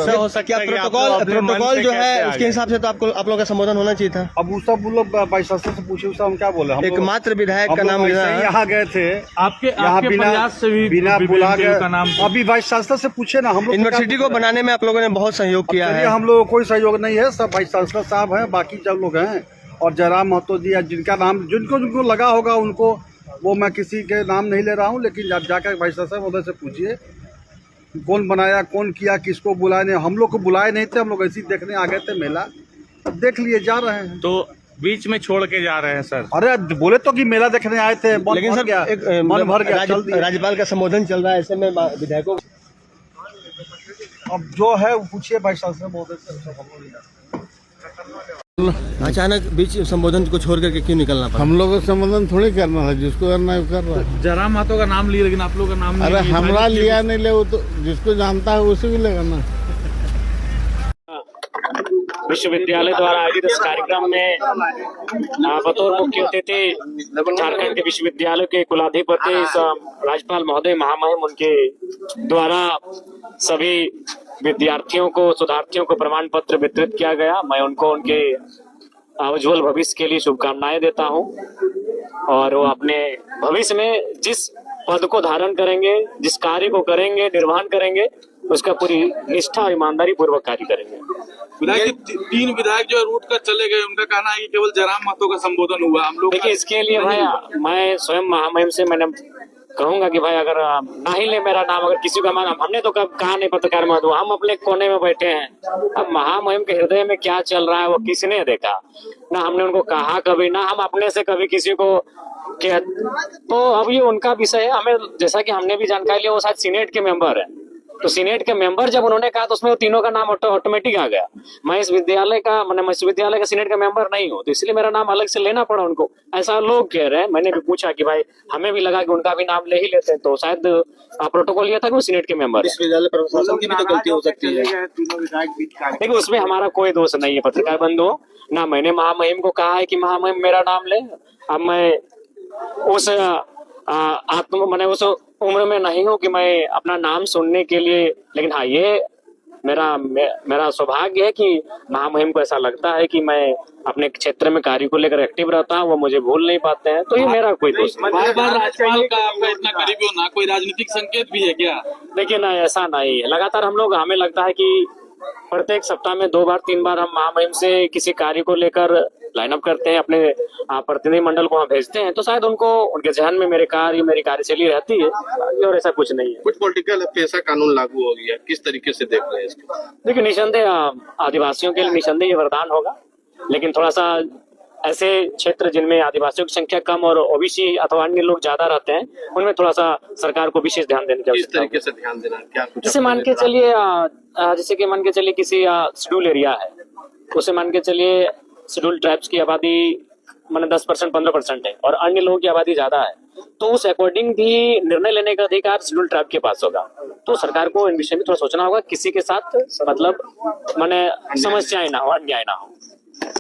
ऐसा हो सकता है कि प्रोटोकॉल जो है उसके हिसाब से तो आपको आप लोगों का संबोधन होना चाहिए था। अब वो सब लोग वाइस चांसलर से पूछे, उससे हम क्या बोले। हम एकमात्र विधायक का नाम यहाँ गए थे, आपके प्रयास से भी बिना बुला के का नाम अभी वाइस चांसलर से पूछे ना। हम लोग यूनिवर्सिटी को बनाने में आप लोगों ने बहुत सहयोग किया है। हम लोगों को कोई सहयोग नहीं है, सब वाइस चांसलर साहब हैं, बाकी सब लोग हैं। और जयराम महतो जी जिनका नाम जिनको लगा होगा उनको, वो मैं किसी के नाम नहीं ले रहा हूँ, लेकिन आप जाकर वाइस चांसलर उधर से पूछिए कौन बनाया, कौन किया, किसको बुलाए नहीं। हम लोग को बुलाए नहीं थे, हम लोग ऐसे ही देखने आ गए थे मेला, अब देख लिए जा रहे हैं। तो बीच में छोड़ के जा रहे हैं सर। अरे बोले तो कि मेला देखने आए थे, लेकिन सर मन भर गया। राज्यपाल का संबोधन चल रहा है, ऐसे में विधायकों अब जो है पूछिए वाइस चांसलर महोदय से। अचानक बीच संबोधन को छोड़ करके क्यों निकलना पड़ा? हम लोग को संबोधन थोड़ी करना था, जिसको करना है वो कर रहा है। जयराम महतो का नाम लिया, लेकिन आप लोग का नाम नहीं। अरे हमरा लिया नहीं ले, वो तो जिसको जानता है उसी को लेगा ना। विश्वविद्यालय द्वारा आयोजित इस कार्यक्रम में बतौर मुख्य अतिथि झारखंड के विश्वविद्यालय के कुलाधिपति राज्यपाल महोदय महामहिम, उनके द्वारा सभी विद्यार्थियों को, शोधार्थियों को प्रमाण पत्र वितरित किया गया। मैं उनको उनके उज्जवल भविष्य के लिए शुभकामनाएं देता हूं, और वो अपने भविष्य में जिस पद को धारण करेंगे, जिस कार्य को करेंगे, निर्वहन करेंगे, उसका पूरी निष्ठा और ईमानदारी पूर्वक कार्य करेंगे। विधायक 3 विधायक जो रूट कर चले गए, उनका कहना है कि केवल जयराम महतो का संबोधन हुआ। हम लोग देखिए, इसके लिए भाई मैं स्वयं महामहिम से मैंने कहूंगा कि भाई अगर ना ही ले मेरा नाम, अगर किसी का मांग, हमने तो कब कहा नहीं पत्रकार महोदय, हम अपने कोने में बैठे हैं। अब महामहिम के हृदय में क्या चल रहा है वो किसने देखा? ना हमने उनको कहा कभी, ना हम अपने से कभी किसी को क्या। तो अब ये उनका विषय है। हमें जैसा कि हमने भी जानकारी लिया, वो शायद सीनेट के मेंबर है, तो सीनेट के मेंबर जब उन्होंने कहा तो उसमें वो तीनों का नाम ऑटोमेटिक आ गया। मैं इस विद्यालय का, मैंने विश्वविद्यालय का सीनेट का मेंबर नहीं हूँ, तो इसलिए मेरा नाम अलग से लेना पड़ा उनको। ऐसा लोग कह रहे हैं। मैंने भी पूछा कि भाई हमें भी लगा कि उनका भी नाम ले ही लेते हैं, तो शायद प्रोटोकॉल ये था कि वो सीनेट के मेंबर। विश्वविद्यालय प्रशासन की भी तो गलती हो सकती है। देखिए, उसमें हमारा कोई दोष नहीं है पत्रकार बंधु। ना मैंने महामहिम को कहा है कि महामहिम मेरा नाम ले। अब मैं उस मैंने उस उम्र में नहीं हूँ कि मैं अपना नाम सुनने के लिए, लेकिन हाँ, ये मेरा सौभाग्य है कि महामहिम को ऐसा लगता है कि मैं अपने क्षेत्र में कार्य को लेकर एक्टिव रहता हूँ, वो मुझे भूल नहीं पाते हैं, तो ये मेरा कोई दोस्त नहीं। राज्यपाल का आपका इतना करीबी हो, ना कोई राजनीतिक संकेत भी है क्या? देखिए ना, ऐसा नहीं है। लगातार हमें लगता है कि प्रत्येक सप्ताह में 2 बार 3 बार हम महामहिम से किसी कार्य को लेकर लाइनअप करते हैं, अपने प्रतिनिधि मंडल को वहाँ भेजते हैं, तो शायद उनको, उनके जहन में मेरी कार्यशैली रहती है, और ऐसा कुछ नहीं है। कुछ पॉलिटिकल पेशा कानून लागू हो गया, किस तरीके से देख रहे हैं इसको? देखिए, निसंदेह आदिवासियों के लिए निसंदेह ये वरदान होगा, लेकिन थोड़ा सा ऐसे क्षेत्र जिनमें आदिवासियों की संख्या कम और ओबीसी अथवा अन्य लोग ज्यादा रहते हैं, उनमें थोड़ा सा सरकार को विशेष ध्यान देने की आवश्यकता है। किस तरीके से ध्यान देना, क्या जैसे मान के चलिए किसी शेड्यूल एरिया है, उसे मान के चलिए शेड्यूल ट्राइब्स की आबादी माने 10% 15% है, और अन्य लोगों की आबादी ज्यादा है, तो उस अकॉर्डिंग भी निर्णय लेने का अधिकार शेड्यूल ट्राइब के पास होगा। तो सरकार को इन विषय में थोड़ा सोचना होगा, किसी के साथ मतलब माने समस्याएं ना हो, अन्याय ना हो।